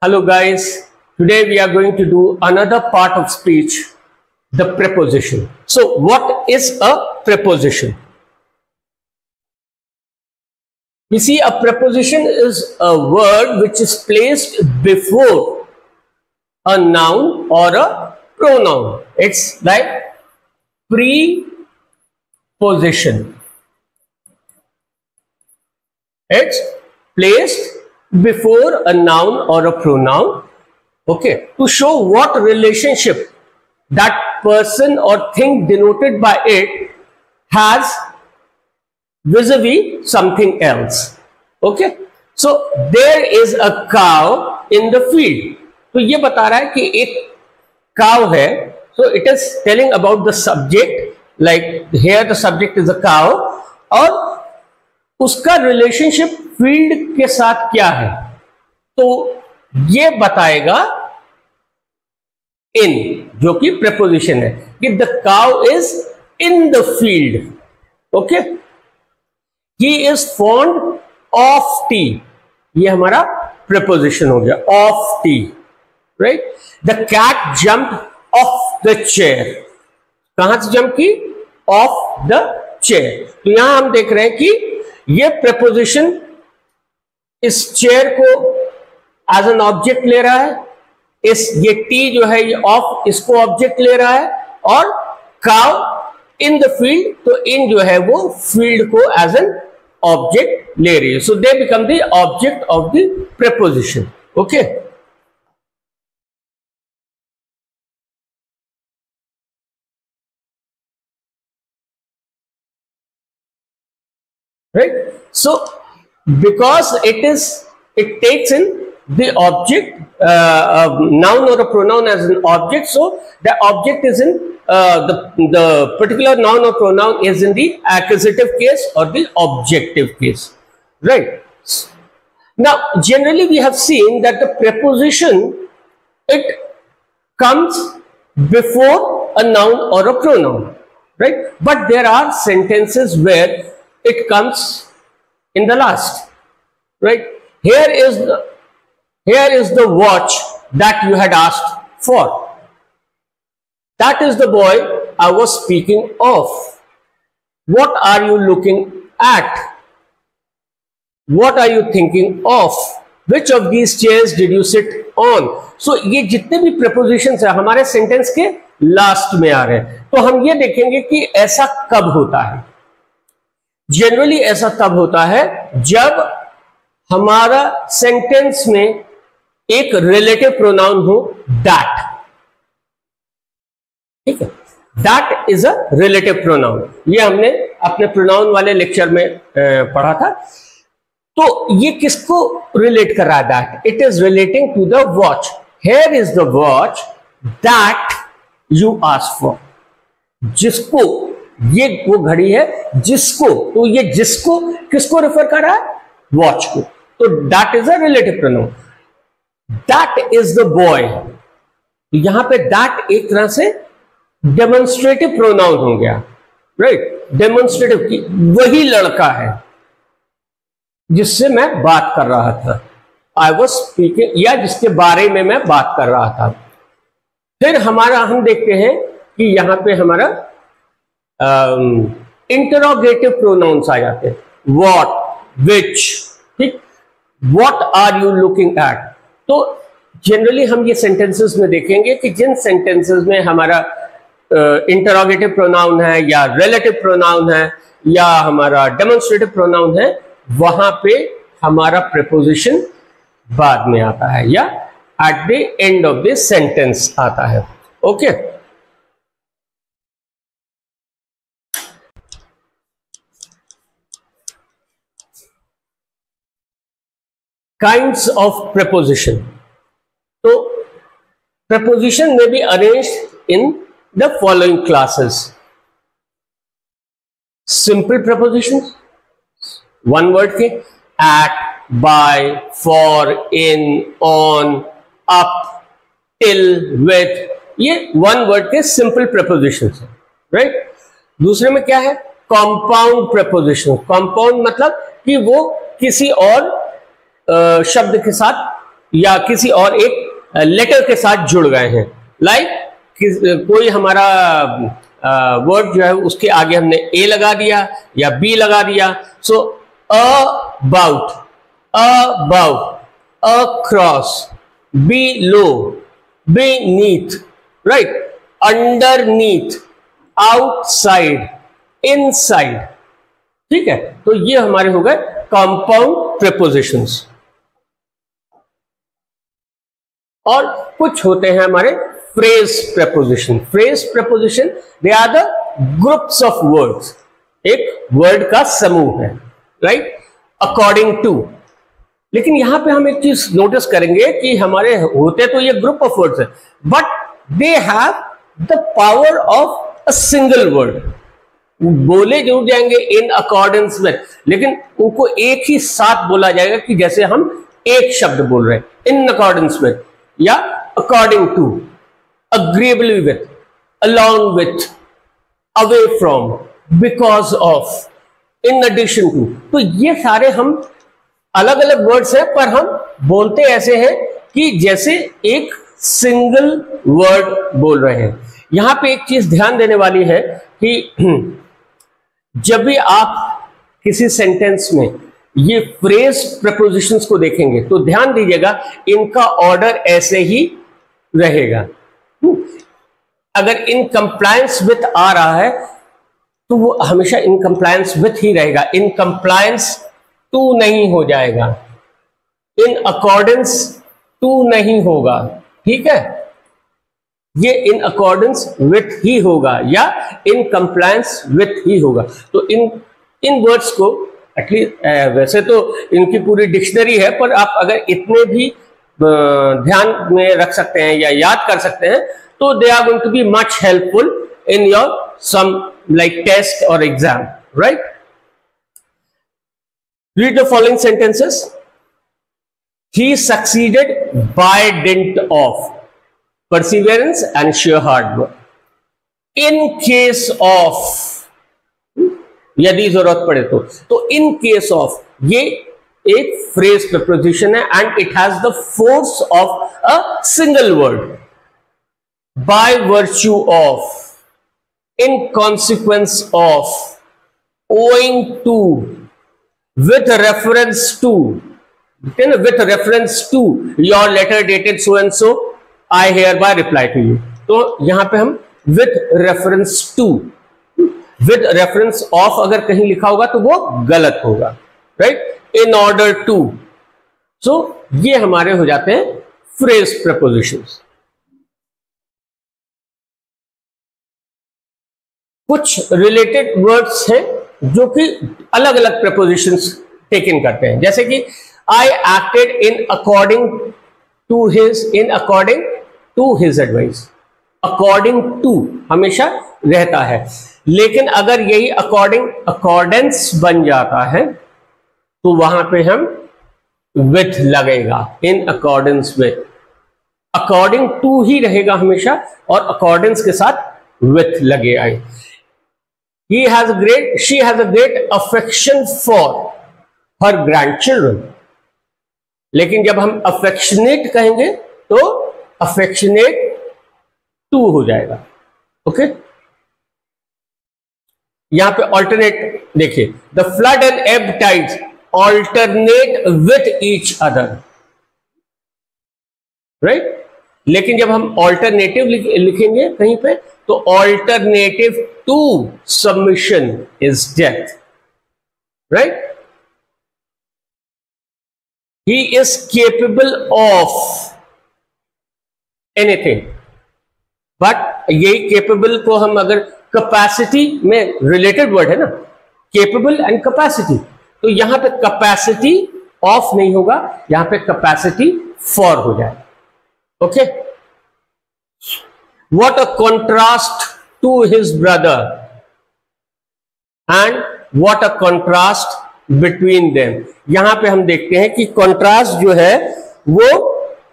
Hello guys, today we are going to do another part of speech, the preposition. So what is a preposition? We see a preposition is a word which is placed before a noun or a pronoun. It's like preposition. It's placed before a noun or a pronoun, okay, to show what relationship that person or thing denoted by it has vis-a-vis something else. Okay, so there is a cow in the field. तो ये बता रहा है कि एक cow है. So it is telling about the subject, like here the subject is a cow, और उसका रिलेशनशिप फील्ड के साथ क्या है, तो ये बताएगा इन, जो कि प्रेपोजिशन है, कि the cow is in the field. Okay, he is fond of tea, ये हमारा प्रेपोजिशन हो गया, of tea, right. The cat jumped off the chair, कहां से जंप की, ऑफ द चेयर. तो यहां हम देख रहे हैं कि ये प्रेपोजिशन इस चेयर को एज एन ऑब्जेक्ट ले रहा है, ये टी जो है ये ऑफ इसको ऑब्जेक्ट ले रहा है, और काउ इन द फील्ड, तो इन जो है वो फील्ड को एज एन ऑब्जेक्ट ले रही है. So they become the object of the preposition. Okay, right. So because it takes in the object, noun or a pronoun as an object, so the object is in the particular noun or pronoun is in the accusative case or the objective case, right. Now generally we have seen that the preposition, it comes before a noun or a pronoun, right, but there are sentences where it comes in the last, right. Here is the watch that you had asked for. That is the boy I was speaking of. What are you looking at? What are you thinking of? Which of these chairs did you sit on? So ये जितने भी prepositions है हमारे sentence के last में आ रहे हैं. तो हम ये देखेंगे कि ऐसा कब होता है. जनरली ऐसा तब होता है जब हमारा सेंटेंस में एक रिलेटिव प्रोनाउन हो, दैट. ठीक है, that is a relative pronoun. ये हमने अपने प्रोनाउन वाले लेक्चर में पढ़ा था. तो ये किसको रिलेट कर रहा है, that. It is relating to the watch. Here is the watch that you asked for. जिसको, ये वो घड़ी है जिसको, तो ये जिसको किसको रेफर कर रहा है, वॉच को. तो that is a relative pronoun. That is the boy. यहां पे दैट एक तरह से डेमोन्स्ट्रेटिव प्रोनाउन हो गया, राइट. डेमोन्स्ट्रेटिव की वही लड़का है जिससे मैं बात कर रहा था, आई वॉज स्पीकिंग, या जिसके बारे में मैं बात कर रहा था. फिर हम देखते हैं कि यहां पे हमारा इंटरोगेटिव प्रोनाउंस आ जाते हैं. व्हाट, विच, ठीक. What are you looking at. तो जनरली हम ये सेंटेंसेस में देखेंगे कि जिन सेंटेंसेस में हमारा इंटरोगेटिव प्रोनाउन है, या रिलेटिव प्रोनाउन है, या हमारा डेमोन्स्ट्रेटिव प्रोनाउन है, वहां पे हमारा प्रेपोजिशन बाद में आता है, या at the end of the sentence आता है. Okay, kinds of preposition. So preposition may be arranged in the following classes. Simple prepositions, one word के, at, by, for, in, on, up, till, with, ये one word के simple prepositions है, right. दूसरे में क्या है, compound preposition. compound मतलब कि वो किसी और शब्द के साथ या किसी और एक लेटर के साथ जुड़ गए हैं। लाइक कोई हमारा वर्ड जो है उसके आगे हमने ए लगा दिया या बी लगा दिया। So about, about, across, below, beneath, right, underneath, outside, inside। ठीक है, तो ये हमारे हो गए कंपाउंड प्रीपोजिशंस। और कुछ होते हैं हमारे phrase preposition. Phrase preposition they are the groups of words, एक वर्ड का समूह है, राइट, अकॉर्डिंग टू। लेकिन यहां पे हम एक चीज नोटिस करेंगे कि हमारे होते तो ये ग्रुप ऑफ वर्ड्स है, but they have the power of a single word. बोले जरूर जाएंगे इन अकॉर्डेंस विथ, लेकिन उनको एक ही साथ बोला जाएगा कि जैसे हम एक शब्द बोल रहे हैं, इन अकॉर्डेंस विथ या according to, agreeably with, along with, away from, because of, in addition to. तो ये सारे हम अलग अलग वर्ड्स हैं, पर हम बोलते ऐसे हैं कि जैसे एक सिंगल वर्ड बोल रहे हैं। यहां पे एक चीज ध्यान देने वाली है कि जब भी आप किसी सेंटेंस में ये फ्रेज प्रपोजिशंस को देखेंगे तो ध्यान दीजिएगा इनका ऑर्डर ऐसे ही रहेगा। अगर इन कंप्लायंस विथ आ रहा है तो वो हमेशा इन कंप्लायंस विथ ही रहेगा, इन कंप्लायंस टू नहीं हो जाएगा, इन अकॉर्डेंस टू नहीं होगा। ठीक है, ये इन अकॉर्डेंस विथ ही होगा या इन कंप्लायंस विथ ही होगा। तो इन वर्ड्स को एटलीस्ट, वैसे तो इनकी पूरी डिक्शनरी है, पर आप अगर इतने भी ध्यान में रख सकते हैं या याद कर सकते हैं तो they are going to be much helpful in your some like test और exam, right. Read the following sentences. He succeeded by dint of perseverance and sheer hard work. In case of, यदि जरूरत पड़े तो in case of ये एक phrase preposition है and it has the force of a single word. By virtue of, in consequence of, owing to, with reference to, with reference to your letter dated so and so, I hereby reply to you। तो यहां पे हम with reference to, with reference of अगर कहीं लिखा होगा तो वो गलत होगा, right, in order to। so ये हमारे हो जाते हैं phrase prepositions। कुछ रिलेटेड वर्ड्स हैं जो कि अलग अलग प्रपोजिशंस टेकन करते हैं, जैसे कि I acted in according to his advice. According to हमेशा रहता है, लेकिन अगर यही अकॉर्डेंस बन जाता है तो वहां पे हम विथ लगेगा, in accordance with. According to ही रहेगा हमेशा और अकॉर्डेंस के साथ विथ लगे आए। she has a great affection for her grandchildren। लेकिन जब हम affectionate कहेंगे तो affectionate to हो जाएगा। ओके, यहां पे alternate देखिए, the flood and ebb tides alternate with each other, right। लेकिन जब हम ऑल्टरनेटिव लिखेंगे कहीं पे तो alternative to submission is death, right. He is capable of anything, but यही केपेबल को हम अगर कैपेसिटी में, रिलेटेड वर्ड है ना, केपेबल एंड कैपेसिटी, तो यहां पे कैपेसिटी ऑफ नहीं होगा, यहां पे कैपेसिटी फॉर हो जाए। Okay, what a contrast to his brother and what a contrast between them। यहां पे हम देखते हैं कि contrast जो है वो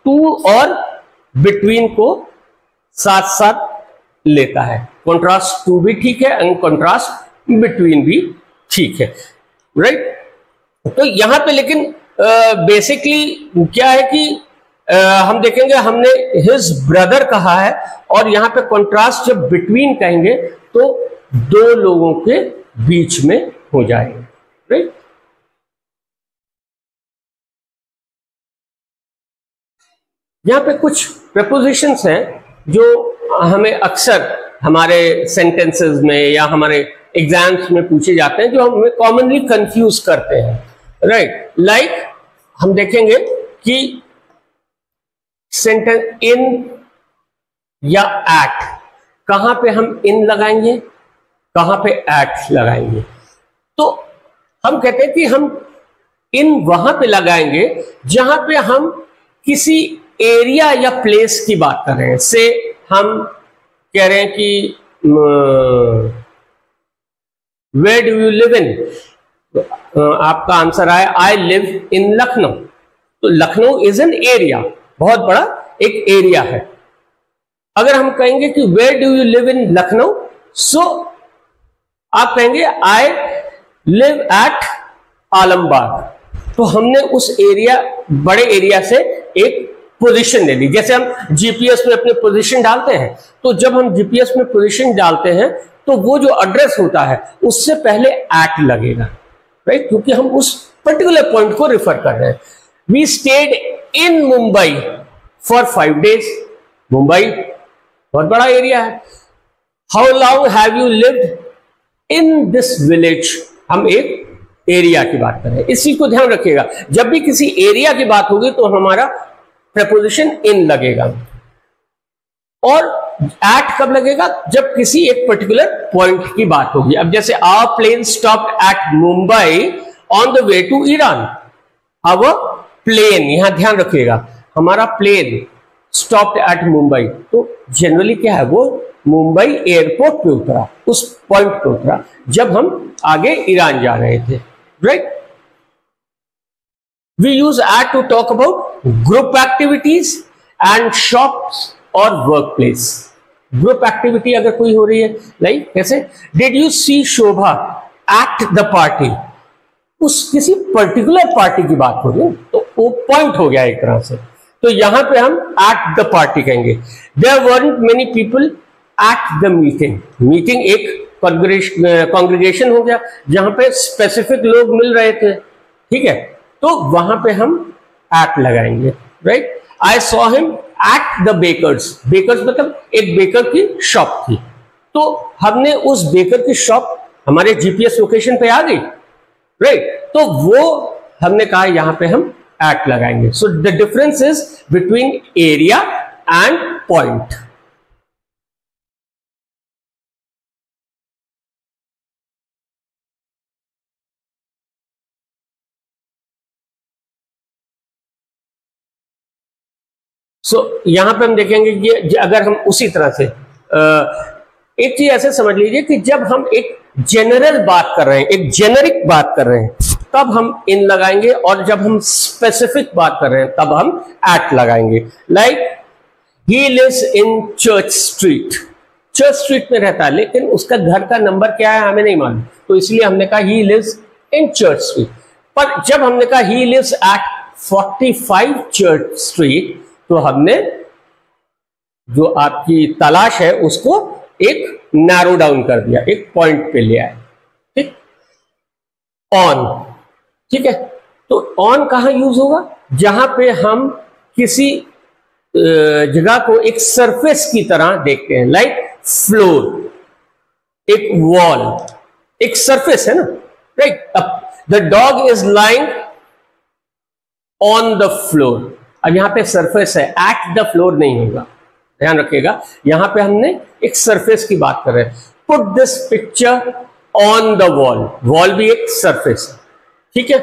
to और between को साथ साथ लेता है। contrast to भी ठीक है and contrast between भी ठीक है, right। तो यहां पे लेकिन बेसिकली क्या है कि हम देखेंगे हमने हिज ब्रदर कहा है, और यहां पे कॉन्ट्रास्ट जब बिटवीन कहेंगे तो दो लोगों के बीच में हो जाएगा, राइट। यहां पे कुछ प्रपोजिशंस हैं जो हमें अक्सर हमारे सेंटेंसेस में या हमारे एग्जाम्स में पूछे जाते हैं, जो हमें कॉमनली कंफ्यूज करते हैं, राइट। लाइक हम देखेंगे कि सेंटेंस इन या एट, कहां पे हम इन लगाएंगे, कहां पे एट लगाएंगे। तो हम कहते हैं कि हम इन वहां पे लगाएंगे जहां पे हम किसी एरिया या प्लेस की बात कर रहे हैं। से हम कह रहे हैं कि where do you live in, आपका आंसर आया आई लिव इन लखनऊ। तो लखनऊ इज एन एरिया, बहुत बड़ा एक एरिया है। अगर हम कहेंगे कि where do you live in Lucknow, so आप कहेंगे आई लिव एट आलमबाग। तो हमने उस एरिया, बड़े एरिया से एक पोजीशन ले ली। जैसे हम जीपीएस में अपने पोजीशन डालते हैं, तो जब हम जीपीएस में पोजीशन डालते हैं तो वो जो एड्रेस होता है उससे पहले एट लगेगा, राइट, क्योंकि हम उस पर्टिकुलर पॉइंट को रिफर कर रहे हैं। We stayed in Mumbai for 5 days। Mumbai बहुत बड़ा एरिया है। How long have you lived in this village, हम एक एरिया की बात कर रहे हैं। इस चीज को ध्यान रखिएगा, जब भी किसी एरिया की बात होगी तो हमारा प्रपोजिशन इन लगेगा। और एट कब लगेगा, जब किसी एक पर्टिकुलर पॉइंट की बात होगी। अब जैसे our plane stopped at Mumbai on the way to Iran. Our plane, यहां ध्यान रखिएगा, हमारा प्लेन स्टॉप्ड एट मुंबई, तो जनरली क्या है, वो मुंबई एयरपोर्ट पे उतरा, उस पॉइंट पे उतरा जब हम आगे ईरान जा रहे थे, right. We use at to talk about group activities and shops or workplace. Group activity अगर कोई हो रही है, लाइक कैसे, Did you see Shobha at the party? उस किसी पर्टिकुलर पार्टी की बात हो रही है, तो वो पॉइंट हो गया एक तरह से। तो यहां पे हम at the party कहेंगे। There weren't many people at the meeting. Meeting एक कॉन्ग्रेगेशन हो गया जहां पे स्पेसिफिक लोग मिल रहे थे, ठीक है, तो वहां पे हम एट लगाएंगे, right. I saw him at the bakers. Bakers मतलब एक बेकर की शॉप थी, तो हमने उस बेकर की शॉप हमारे जीपीएस लोकेशन पे आ गई, राइट। तो वो हमने कहा यहां पे हम एट लगाएंगे। So the difference is between area and point. So यहां पे हम देखेंगे कि अगर हम उसी तरह से एक चीज ऐसे समझ लीजिए कि जब हम एक जनरल बात कर रहे हैं, एक जेनरिक बात कर रहे हैं, तब हम इन लगाएंगे, और जब हम स्पेसिफिक बात कर रहे हैं तब हम एट लगाएंगे। Like he lives in church Street. Church Street में रहता है, लेकिन उसका घर का नंबर क्या है हमें नहीं मालूम, तो इसलिए हमने कहा he lives in church street. पर जब हमने कहा he lives at 45 church street, तो हमने जो आपकी तलाश है उसको एक नैरो डाउन कर दिया, एक पॉइंट पे ले आए, ठीक। ऑन, ठीक है, तो ऑन कहां यूज होगा, जहां पे हम किसी जगह को एक सरफेस की तरह देखते हैं, लाइक फ्लोर, एक वॉल, एक सरफेस है ना, right. The dog is lying on the floor. अब यहां पे सरफेस है, एट द फ्लोर नहीं होगा, ध्यान रखिएगा, यहां पे हमने एक सरफेस की बात कर रहे हैं। Put this picture on the wall, wall भी एक सरफेस है, ठीक है।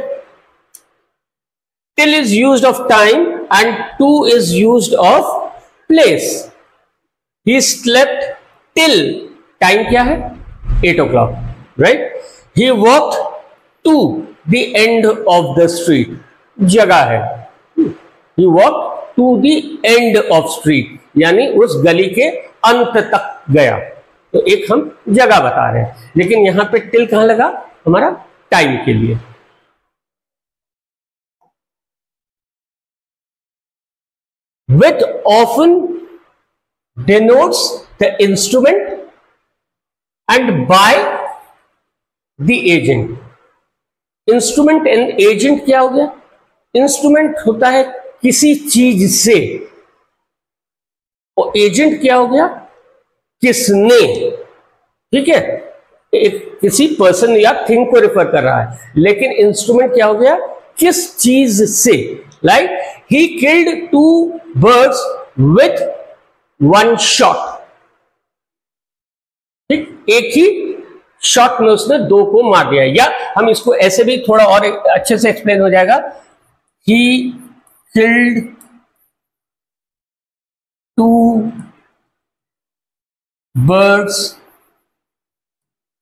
Till is used of time and to is used of place. He slept till, time क्या है, 8 o'clock, right. He walked to the end of the street, जगह है, He walked to the end of street, यानी उस गली के अंत तक गया, तो एक हम जगह बता रहे हैं, लेकिन यहां पे टिल कहां लगा, हमारा टाइम के लिए। with often denotes the instrument and by the agent. Instrument and agent क्या हो गया? इंस्ट्रूमेंट होता है किसी चीज से, और एजेंट क्या हो गया? किसने। ठीक है, एक किसी पर्सन या थिंग को रेफर कर रहा है, लेकिन इंस्ट्रूमेंट क्या हो गया? किस चीज से। Like he killed 2 birds with 1 shot। ठीक, एक ही शॉट में उसने 2 को मार दिया। या हम इसको ऐसे भी थोड़ा और अच्छे से एक्सप्लेन हो जाएगा, he killed 2 birds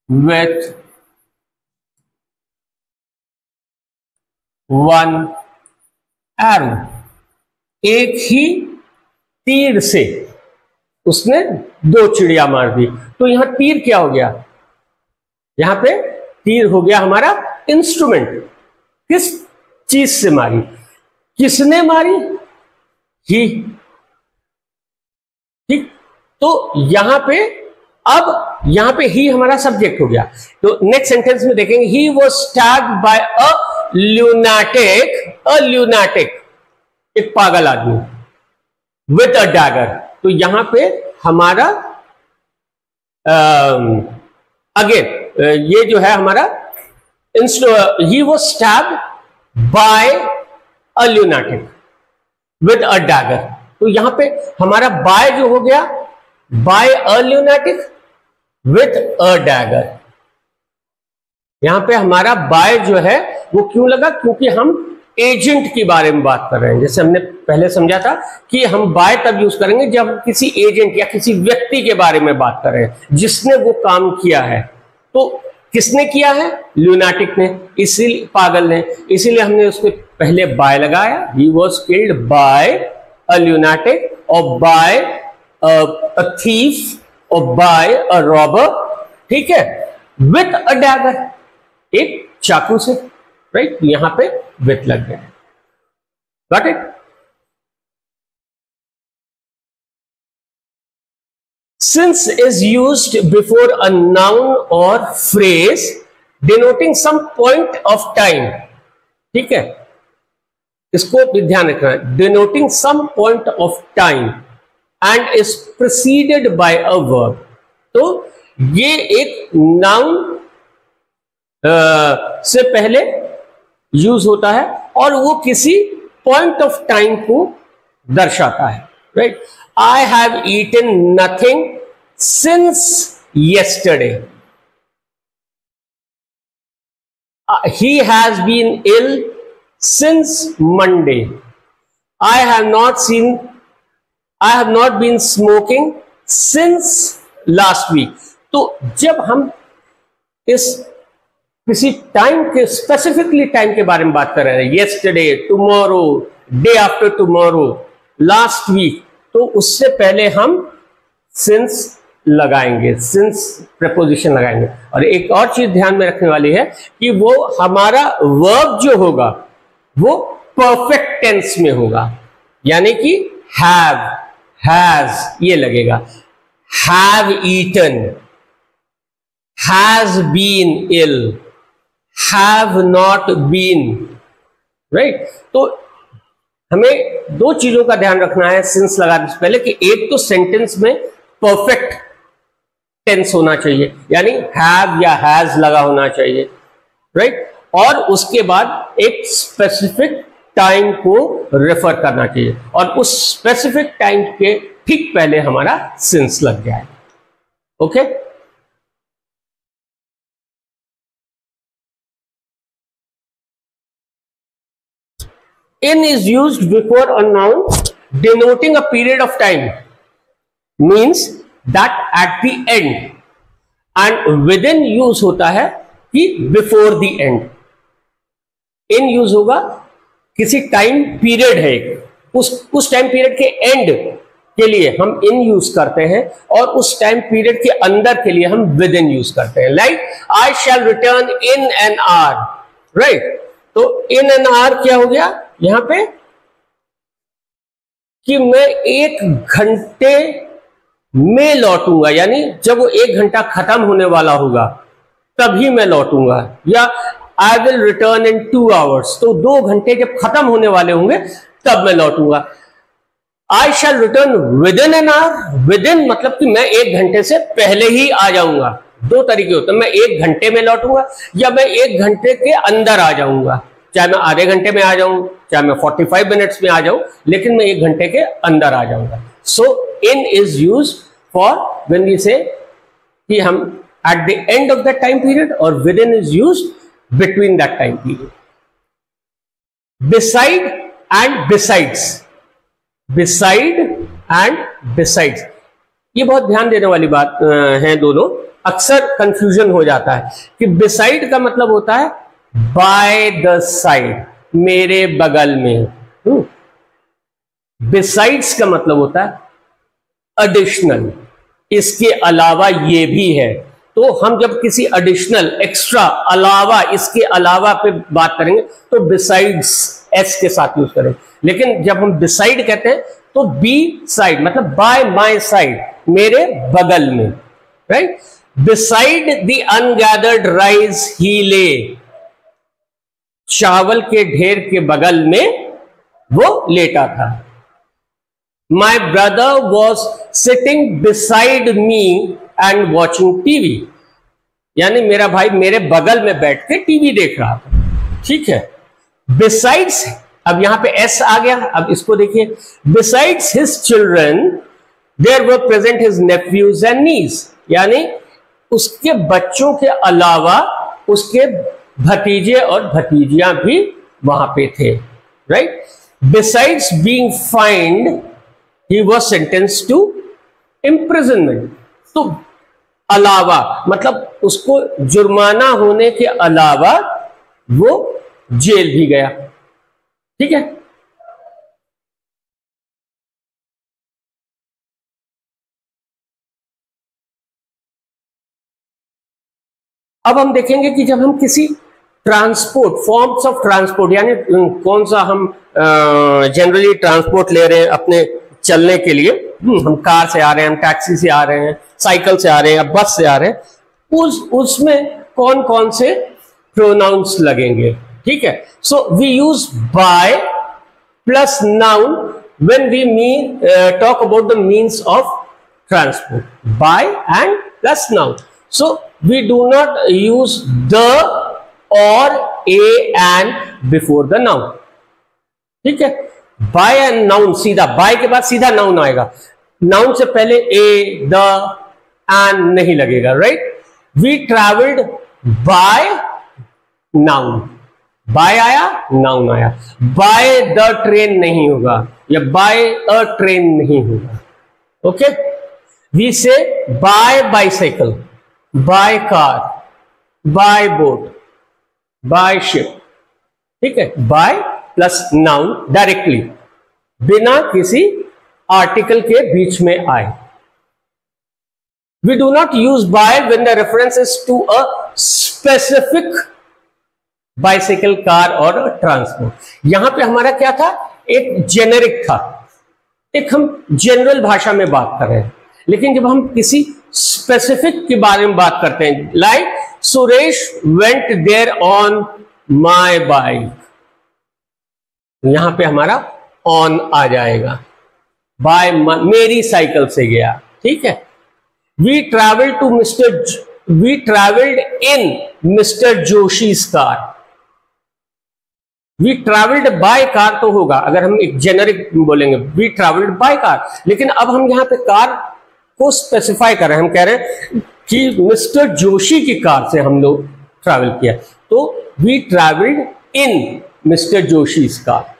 with 1 arrow। एक ही तीर से उसने 2 चिड़िया मार दी। तो यहां तीर क्या हो गया? यहां पे तीर हो गया हमारा इंस्ट्रूमेंट। किस चीज से मारी? किसने मारी? ही। ठीक, तो यहां पे अब यहां पे ही हमारा सब्जेक्ट हो गया। तो नेक्स्ट सेंटेंस में देखेंगे, ही वॉज स्टैब्ड बाय अ ल्यूनाटिक, एक पागल आदमी, विथ अ डैगर। तो यहां पे हमारा अगेन ये जो है हमारा he was stabbed by a lunatic with a dagger. तो यहां पे हमारा बाय जो हो गया, by a lunatic with a dagger. यहां पे हमारा बाय जो है वो क्यों लगा? क्योंकि हम एजेंट के बारे में बात कर रहे हैं। जैसे हमने पहले समझा था कि हम बाय तब यूज करेंगे जब हम किसी एजेंट या किसी व्यक्ति के बारे में बात कर रहे हैं जिसने वो काम किया है। तो किसने किया है? ल्यूनाटिक ने, इसीलिए पागल ने, इसीलिए हमने उसके पहले बाय लगाया। He was killed by a ल्यूनाटिक और बाय अ थीफ और बाय अ रॉबर। ठीक है, विथ अ डैगर, एक चाकू से। राइट, यहां पे विथ लग गया। Got it? Since is used before a noun or phrase denoting some point of time। ठीक है, इसको भी ध्यान रखना है, denoting some point of time and is preceded by a verb। तो ये एक नाउन से पहले यूज होता है और वो किसी पॉइंट ऑफ टाइम को दर्शाता है। Right, I have eaten nothing since yesterday। He has been ill since Monday। I have not been smoking since last week। तो जब हम इस किसी टाइम के, स्पेसिफिकली टाइम के बारे में बात कर रहे हैं, yesterday, tomorrow, day after tomorrow, last week, तो उससे पहले हम सिंस लगाएंगे, सिंस प्रेपोजिशन लगाएंगे। और एक और चीज ध्यान में रखने वाली है कि वो हमारा वर्ब जो होगा वो परफेक्ट टेंस में होगा, यानी कि हैव, हैज ये लगेगा। Have eaten, has been ill, have not been. Right, तो हमें 2 चीजों का ध्यान रखना है सिंस लगाने से पहले, कि एक तो सेंटेंस में परफेक्ट टेंस होना चाहिए, यानी हैव या हैज लगा होना चाहिए। राइट, और उसके बाद एक स्पेसिफिक टाइम को रेफर करना चाहिए, और उस स्पेसिफिक टाइम के ठीक पहले हमारा सिंस लग जाए। Okay, in is used before a noun denoting a period of time, means that at the end, and within use होता है कि before the end। in use होगा किसी टाइम पीरियड है, उस टाइम पीरियड के एंड के लिए हम इन यूज करते हैं, और उस टाइम पीरियड के अंदर के लिए हम विद इन यूज करते हैं। Like I shall return in an hour. Right, तो इन एन आवर क्या हो गया? यहां पे कि मैं 1 घंटे में लौटूंगा, यानी जब वो 1 घंटा खत्म होने वाला होगा तभी मैं लौटूंगा, या I will return in 2 hours, तो 2 घंटे जब खत्म होने वाले होंगे तब मैं लौटूंगा। I shall return within an hour, within मतलब कि मैं 1 घंटे से पहले ही आ जाऊंगा। 2 तरीके होते हैं, मैं 1 घंटे में लौटूंगा या मैं 1 घंटे के अंदर आ जाऊंगा, चाहे मैं आधे घंटे में आ जाऊं, चाहे मैं 45 मिनट्स में आ जाऊं, लेकिन मैं 1 घंटे के अंदर आ जाऊंगा। So in is use for when we say कि हम at the end of that time period, or within is used between that time period. Beside and besides, beside and besides, ये बहुत ध्यान देने वाली बात है दोनों। अक्सर कंफ्यूजन हो जाता है कि beside का मतलब होता है by the side, मेरे बगल में। besides का मतलब होता है additional, इसके अलावा ये भी है। तो हम जब किसी एडिशनल, एक्स्ट्रा, अलावा, इसके अलावा पे बात करेंगे तो बिसाइड्स एस के साथ यूज करेंगे। लेकिन जब हम बिसाइड कहते हैं तो बी साइड मतलब बाय माय साइड, मेरे बगल में, राइट। बिसाइड द अनगैदर्ड राइस ही ले, चावल के ढेर के बगल में वो लेटा था। My brother was sitting beside me and watching TV, यानी मेरा भाई मेरे बगल में बैठ के टीवी देख रहा था, ठीक है। बिसाइड्स, अब यहां पे एस आ गया, अब इसको देखिए। Besides his children there were present his nephews and nieces, यानी उसके बच्चों के अलावा उसके भतीजे और भतीजियां भी वहां पे थे, right. Besides being fined he was sentenced to imprisonment, तो अलावा मतलब उसको जुर्माना होने के अलावा वो जेल भी गया, ठीक है। अब हम देखेंगे कि जब हम किसी ट्रांसपोर्ट, फॉर्म्स ऑफ ट्रांसपोर्ट, यानी कौन सा हम जनरली ट्रांसपोर्ट ले रहे हैं अपने चलने के लिए, हम कार से आ रहे हैं, हम टैक्सी से आ रहे हैं, साइकिल से आ रहे हैं या बस से आ रहे हैं, उसमें कौन कौन से प्रोनाउंस लगेंगे, ठीक है। So we use by plus noun when we mean talk about the means of transport, by and plus noun. So we do not use the और a and before the noun, ठीक है। By and noun, सीधा by के बाद सीधा noun आएगा, noun से पहले ए, द, एंड नहीं लगेगा, right. We travelled by, noun, by आया, नाउन आया। बाय द ट्रेन नहीं होगा या बाय अ ट्रेन नहीं होगा, okay. We say by bicycle, by car, by boat, by ship, ठीक है। बाय प्लस नाउन डायरेक्टली, बिना किसी आर्टिकल के बीच में आए। We do not use by when the reference is to a specific bicycle, car और transport। यहां पे हमारा क्या था, एक जेनेरिक था, एक हम जनरल भाषा में बात कर रहे हैं। लेकिन जब हम किसी स्पेसिफिक के बारे में बात करते हैं, like Suresh went there on my bike, यहां पे हमारा ऑन आ जाएगा, बाय मेरी साइकिल से गया, ठीक है। We travelled in Mr Joshi's car, we travelled by car तो होगा अगर हम एक जेनरिक बोलेंगे, वी ट्रैवल्ड बाय कार। लेकिन अब हम यहां पे कार को स्पेसिफाई कर रहे हैं, हम कह रहे हैं कि मिस्टर जोशी की कार से हम लोग ट्रैवल किया, तो we travelled in Mr Joshi's car.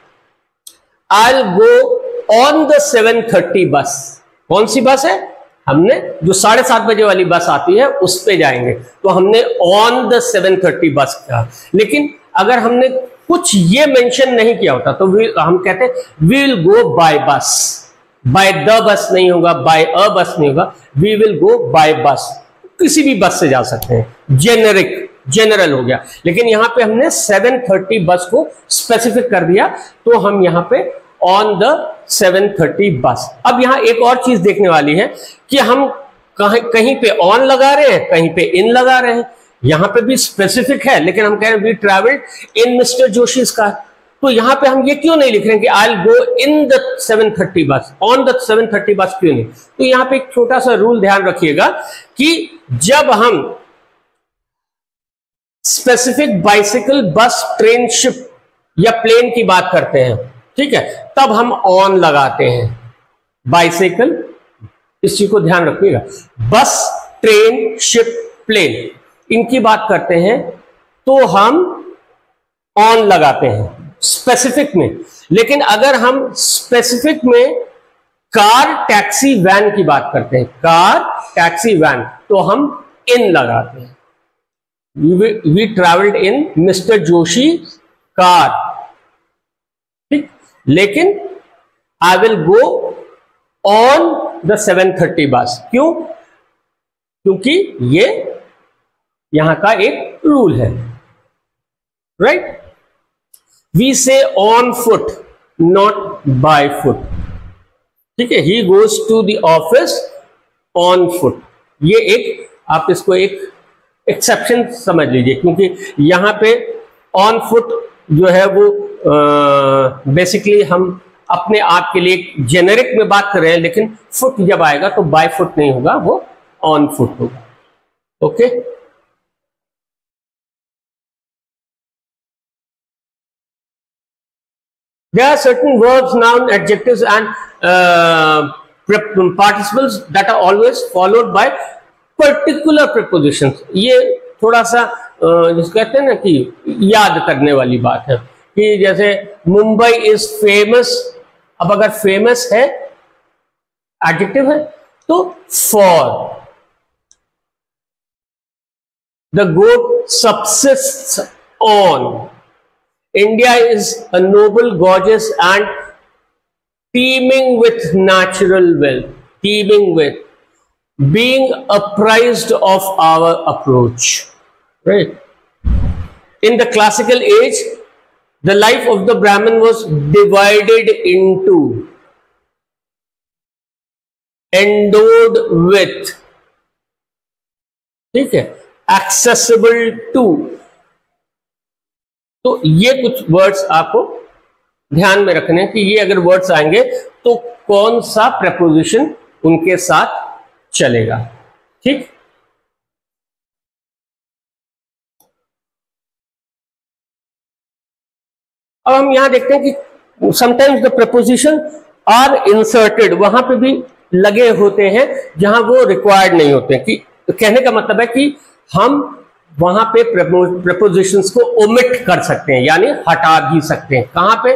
I will go on the 7:30 bus, कौन सी बस है, हमने जो 7:30 बजे वाली बस आती है उस पे जाएंगे, तो हमने ऑन द 7:30 बस कहा। लेकिन अगर हमने कुछ ये मेंशन नहीं किया होता तो हम कहते वी विल गो बाय बस, बाय द बस नहीं होगा, बाय अ बस नहीं होगा, वी विल गो बाय बस, किसी भी बस से जा सकते हैं, जेनेरिक, जनरल हो गया। लेकिन यहां पे हमने 7:30 बस को स्पेसिफिक कर दिया, तो हम यहां पे ऑन द 7:30 बस। अब यहां एक और चीज देखने वाली है कि हम कहीं पे ऑन लगा रहे हैं, कहीं पे इन लगा रहे हैं। यहां पे भी स्पेसिफिक है, लेकिन हम कह रहे हैं we travelled in Mr Joshi's car. तो यहां पे हम ये क्यों नहीं लिख रहे हैं कि आई विल गो इन द 7:30 बस, ऑन द 7:30 बस, क्यों नहीं? तो यहां पे एक छोटा सा रूल ध्यान रखिएगा कि जब हम स्पेसिफिक बाइसिकल, बस, ट्रेन, शिप या प्लेन की बात करते हैं, ठीक है, तब हम ऑन लगाते हैं। बाइसिकल, इस चीज को ध्यान रखिएगा। बस, ट्रेन, शिप, प्लेन, इनकी बात करते हैं तो हम ऑन लगाते हैं स्पेसिफिक में। लेकिन अगर हम स्पेसिफिक में कार, टैक्सी, वैन की बात करते हैं, कार, टैक्सी, वैन, तो हम इन लगाते हैं। We travelled in mister Joshi car, ठीक। लेकिन I will go on the 7:30 bus, क्यों? क्योंकि ये यहां का एक रूल है, right? We say on foot, not by foot, ठीक है। He goes to the office on foot, ये एक, आप इसको एक एक्सेप्शन समझ लीजिए, क्योंकि यहां पे ऑन फुट जो है वो बेसिकली हम अपने आप के लिए जेनेरिक में बात कर रहे हैं, लेकिन फुट जब आएगा तो बाय फुट नहीं होगा, वो ऑन फुट होगा, okay. There are certain verbs, noun, adjectives and participles that are always followed by particular prepositions. ये थोड़ा सा जिसको कहते हैं ना कि याद करने वाली बात है, कि जैसे मुंबई इज फेमस। अब अगर फेमस है, एडजेक्टिव है, तो for. The goat subsists on. India is a noble, gorgeous and teeming with natural wealth, teeming with, being apprised of our approach, right? In the classical age, the life of the Brahmin was divided into, endowed with, ठीक है, accessible to। तो ये कुछ words आपको ध्यान में रखने हैं कि ये अगर वर्ड्स आएंगे तो कौन सा प्रेपोजिशन उनके साथ चलेगा, ठीक। अब हम यहां देखते हैं कि sometimes the preposition are inserted, वहां पे भी लगे होते हैं जहां वो रिक्वायर्ड नहीं होते। कि कहने का मतलब है कि हम वहां पे प्रेपोजिशंस को ओमिट कर सकते हैं, यानी हटा भी सकते हैं। कहां पे?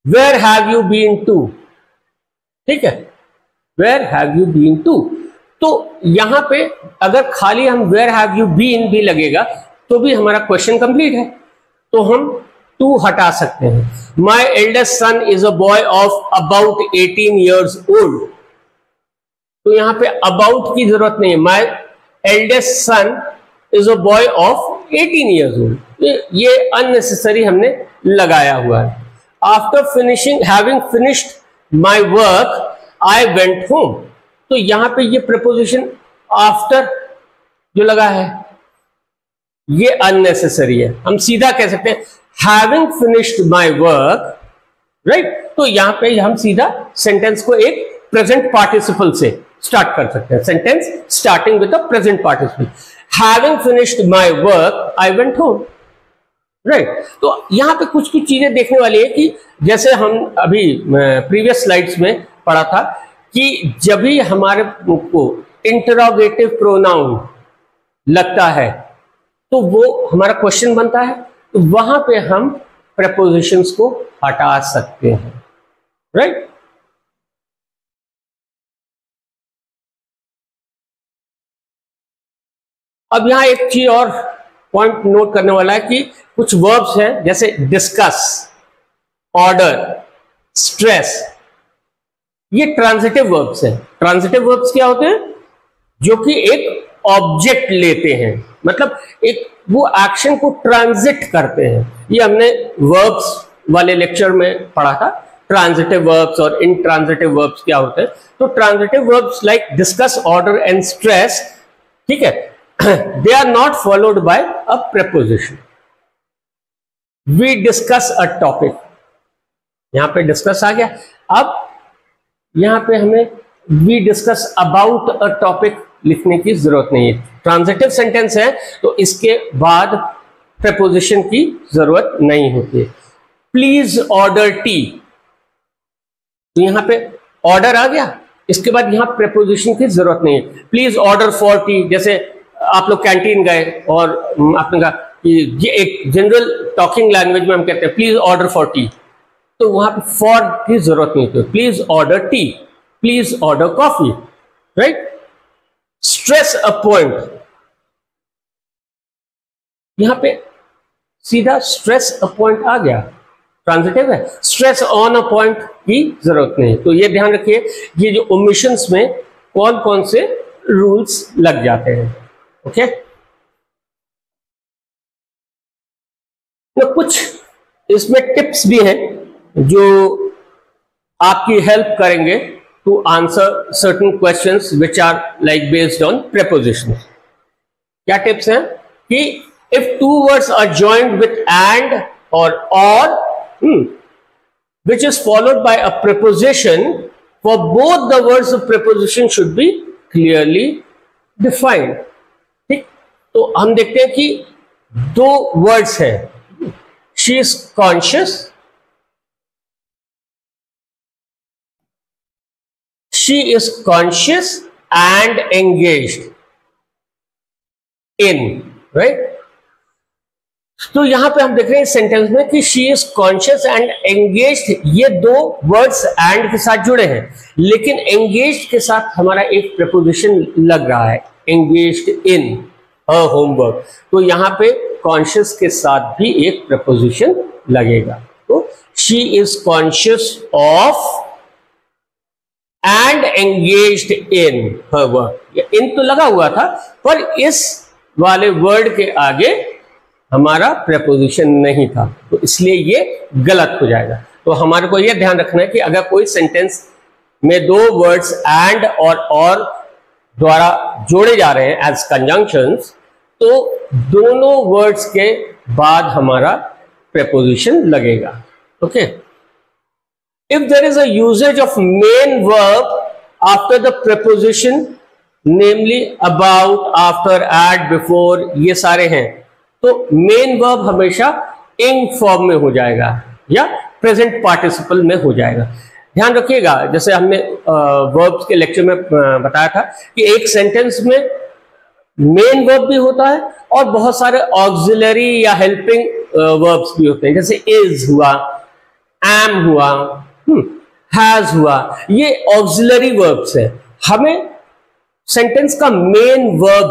Where have you been to, ठीक है, where have you been to. तो यहां पे अगर खाली हम वेयर हैव यू बीन भी लगेगा तो भी हमारा क्वेश्चन कंप्लीट है, तो हम टू हटा सकते हैं। My eldest son is a boy of about 18 years old, तो यहां पे अबाउट की जरूरत नहीं है। My eldest son is a boy of 18 years old, ये अननेसेसरी हमने लगाया हुआ है। After finishing, having finished my work I went home, तो यहां पे ये प्रपोजिशन आफ्टर जो लगा है ये अननेसेसरी है। हम सीधा कह सकते हैं having finished my work, right. तो यहां पे हम सीधा सेंटेंस को एक प्रेजेंट पार्टिसिपल से स्टार्ट कर सकते हैं। Sentence starting with the present participle, having finished my work I went home, right. तो यहां पे कुछ कुछ चीजें देखने वाली है कि जैसे हम अभी प्रीवियस स्लाइड्स में पढ़ा था कि जब भी हमारे को इंटरोगेटिव प्रोनाउन लगता है तो वो हमारा क्वेश्चन बनता है, तो वहां पे हम प्रेपोजिशंस को हटा सकते हैं, राइट। अब यहां एक चीज और पॉइंट नोट करने वाला है कि कुछ वर्ब्स हैं जैसे डिस्कस, ऑर्डर, स्ट्रेस, ये ट्रांजिटिव वर्ब्स हैं। ट्रांजिटिव वर्ब्स क्या होते हैं? जो कि एक ऑब्जेक्ट लेते हैं, मतलब एक वो एक्शन को ट्रांजिट करते हैं। ये हमने वर्ब्स वाले लेक्चर में पढ़ा था ट्रांजिटिव वर्ब्स और इंट्रांजिटिव वर्ब्स क्या होते हैं। तो transitive verbs like discuss, order and stress, ठीक है, they are not followed by a preposition. We discuss a topic, यहां पे डिस्कस आ गया। अब यहां पे हमें we discuss about a topic लिखने की जरूरत नहीं है। ट्रांजिटिव सेंटेंस है तो इसके बाद प्रेपोजिशन की जरूरत नहीं होती। प्लीज ऑर्डर टी, तो यहां पे ऑर्डर आ गया, इसके बाद यहां प्रेपोजिशन की जरूरत नहीं है। प्लीज ऑर्डर फॉर टी, जैसे आप लोग कैंटीन गए और आपने कहा कि ये एक जनरल टॉकिंग लैंग्वेज में हम कहते हैं प्लीज ऑर्डर फॉर टी, तो वहां पे फॉर की जरूरत नहीं होती। Please order T, please order coffee, right. Stress a point, यहां पे सीधा स्ट्रेस अ पॉइंट आ गया, ट्रांजिटिव है। स्ट्रेस ऑन अ पॉइंट की जरूरत नहीं। तो ये ध्यान रखिए, ये जो ओमिशंस में कौन कौन से रूल्स लग जाते हैं। ओके, तो कुछ इसमें टिप्स भी हैं जो आपकी हेल्प करेंगे to answer certain questions which are like based on prepositions. क्या टिप्स हैं कि if two words are joined with and और which is followed by a preposition, for both the words of preposition should be clearly defined। ठीक, तो हम देखते हैं कि दो वर्ड्स हैं, she is conscious, she is conscious and engaged in, right। तो यहां पे हम देख रहे हैं इस सेंटेंस में कि she is conscious and engaged, ये दो वर्ड्स एंड के साथ जुड़े हैं, लेकिन एंगेज्ड के साथ हमारा एक प्रेपोजिशन लग रहा है, एंगेज्ड इन हर होमवर्क। तो यहां पे कॉन्शियस के साथ भी एक प्रेपोजिशन लगेगा। तो she is conscious of and engaged in her work, in तो लगा हुआ था पर इस वाले वर्ड के आगे हमारा प्रेपोजिशन नहीं था, तो इसलिए ये गलत हो जाएगा। तो हमारे को यह ध्यान रखना है कि अगर कोई सेंटेंस में दो वर्ड्स एंड और द्वारा जोड़े जा रहे हैं एज कंजंक्शंस, तो दोनों वर्ड्स के बाद हमारा प्रेपोजिशन लगेगा। Okay, if there is a usages of main verb after the preposition, namely about, after, at, before, ये सारे हैं, तो मेन वर्ब हमेशा इंग फॉर्म में हो जाएगा या प्रेजेंट पार्टिसिपल में हो जाएगा। ध्यान रखिएगा, जैसे हमने वर्ब्स के लेक्चर में बताया था कि एक सेंटेंस में मेन वर्ब भी होता है और बहुत सारे ऑक्सिलरी या हेल्पिंग वर्ब्स भी होते हैं, जैसे इज हुआ, एम हुआ, हैज हुआ, ये ऑक्सिलरी वर्ब्स है। हमें सेंटेंस का मेन वर्ब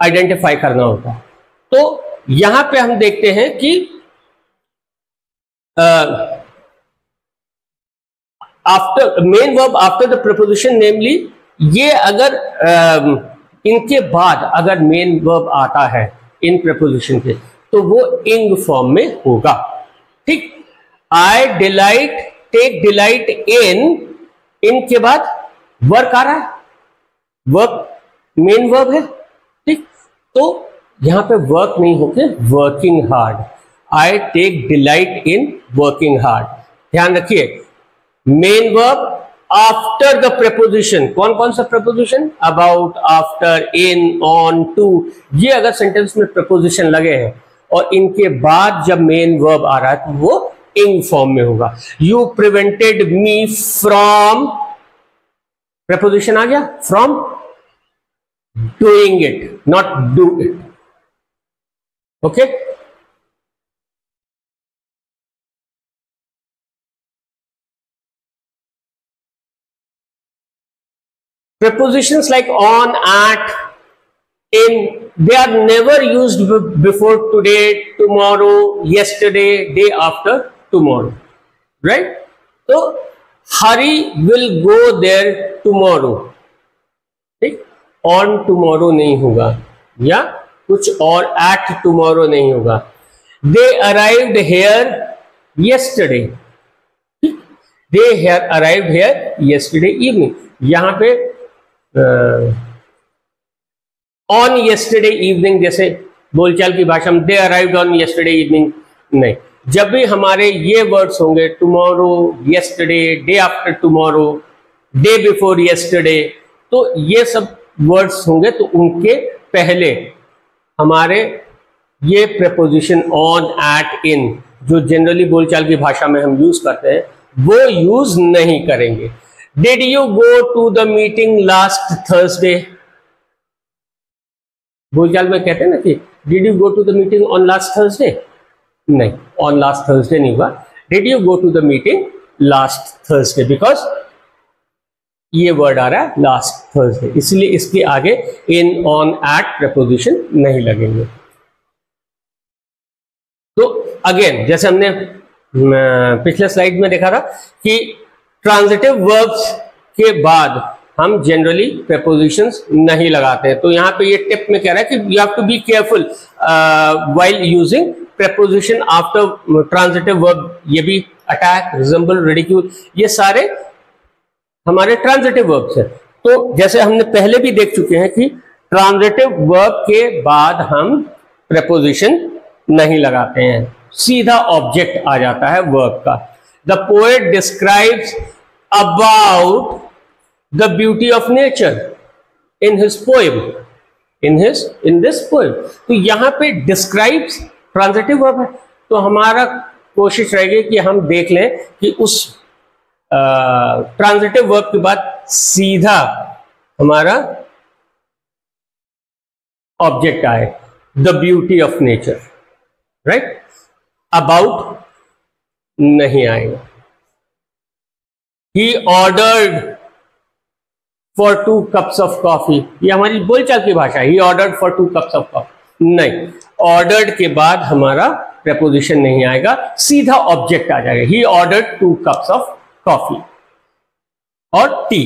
आइडेंटिफाई करना होता है। तो यहां पे हम देखते हैं कि after main verb after the preposition, namely, ये अगर इनके बाद अगर मेन वर्ब आता है इन प्रीपोजिशन के, तो वो इंग फॉर्म में होगा। ठीक, आई डिलाइट, टेक डिलाइट इन, इनके बाद वर्क आ रहा है, वर्क मेन वर्ब है। ठीक, तो यहां पे वर्क नहीं होके working hard, I take delight in working hard. ध्यान रखिए, main verb after the preposition, कौन कौन सा preposition, about, after, in, on, to, ये अगर सेंटेंस में प्रेपोजिशन लगे हैं और इनके बाद जब मेन वर्ब आ रहा है तो वो इंग फॉर्म में होगा। You prevented me from, preposition आ गया, from doing it, not do it. Okay, prepositions like on, at, in, they are never used before today, tomorrow, yesterday, day after tomorrow, right? So Hari will go there tomorrow, ठीक, on tomorrow नहीं होगा या कुछ और at tomorrow नहीं होगा। They arrived here yesterday. They had arrived here yesterday evening. यहाँ पे on yesterday evening जैसे बोलचाल की भाषा में they arrived on yesterday evening नहीं. जब भी हमारे ये वर्ड्स होंगे tomorrow, yesterday, day after tomorrow, day before yesterday, तो ये सब वर्ड्स होंगे तो उनके पहले हमारे ये प्रेपोजिशन ऑन, एट, इन जो जनरली बोलचाल की भाषा में हम यूज करते हैं वो यूज नहीं करेंगे. Did you go to the meeting last Thursday? बोलचाल में कहते हैं ना कि did you go to the meeting on last Thursday? नहीं, ऑन लास्ट थर्सडे नहीं हुआ. Did you go to the meeting last Thursday, because ये वर्ड आ रहा है लास्ट थर्सडे, इसलिए इसके आगे इन, ऑन, एट प्रेपोजिशन नहीं लगेंगे. तो अगेन जैसे हमने पिछले स्लाइड में देखा था कि ट्रांजिटिव वर्ब्स के बाद हम जनरली प्रेपोजिशंस नहीं लगाते हैं. तो यहाँ पे ये टिप में कह रहा है कि you have to be careful while using preposition after transitive verb. ये भी अटैक, रिजेंबल, रिडिक्यूल, ये सारे हमारे ट्रांजिटिव वर्ब्स हैं. तो जैसे हमने पहले भी देख चुके हैं कि ट्रांजिटिव वर्ब के बाद हम प्रेपोजिशन नहीं लगाते हैं, सीधा ऑब्जेक्ट आ जाता है वर्ब का. The poet describes about the beauty of nature in his poem, in this poem. तो यहां पे डिस्क्राइब्स ट्रांजिटिव वर्ब है. तो हमारा कोशिश रहेगी कि हम देख लें कि उस ट्रांजिटिव वर्ब के बाद सीधा हमारा ऑब्जेक्ट आए, the beauty of nature, right. About नहीं आएगा. He ordered for 2 cups of coffee, ये हमारी बोलचाल की भाषा है. He ordered for 2 cups of coffee नहीं, ऑर्डर्ड के बाद हमारा प्रेपोजिशन नहीं आएगा, सीधा ऑब्जेक्ट आ जाएगा. He ordered 2 cups of coffee और T.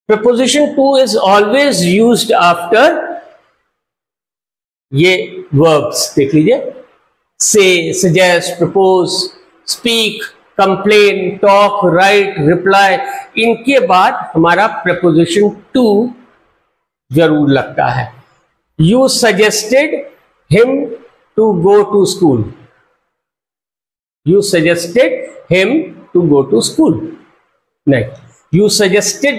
Preposition to is always used after ये verbs देख लीजिए, say, suggest, propose, speak, complain, talk, write, reply. इनके बाद हमारा preposition to जरूर लगता है. You suggested him to go to school. You suggested him to go to school. नहीं, you suggested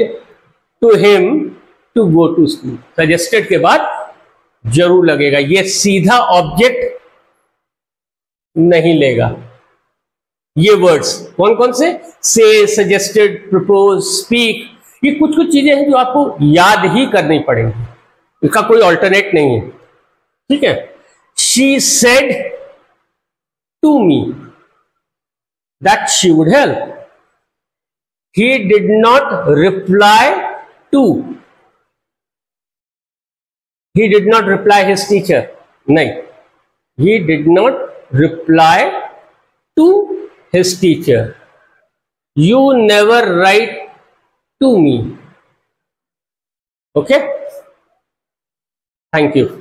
to him to go to school. Suggested के बाद जरूर लगेगा. ये सीधा ऑब्जेक्ट नहीं लेगा. ये वर्ड्स कौन कौन से? से, सजेस्टेड, प्रपोज, स्पीक, ये कुछ कुछ चीजें हैं जो आपको याद ही करनी पड़ेंगी, इसका कोई ऑल्टरनेट नहीं है. ठीक है. She said to me that she would help. He did not reply to. He did not reply his teacher. नहीं, he did not reply to his teacher. You never write to me. Okay? Thank you.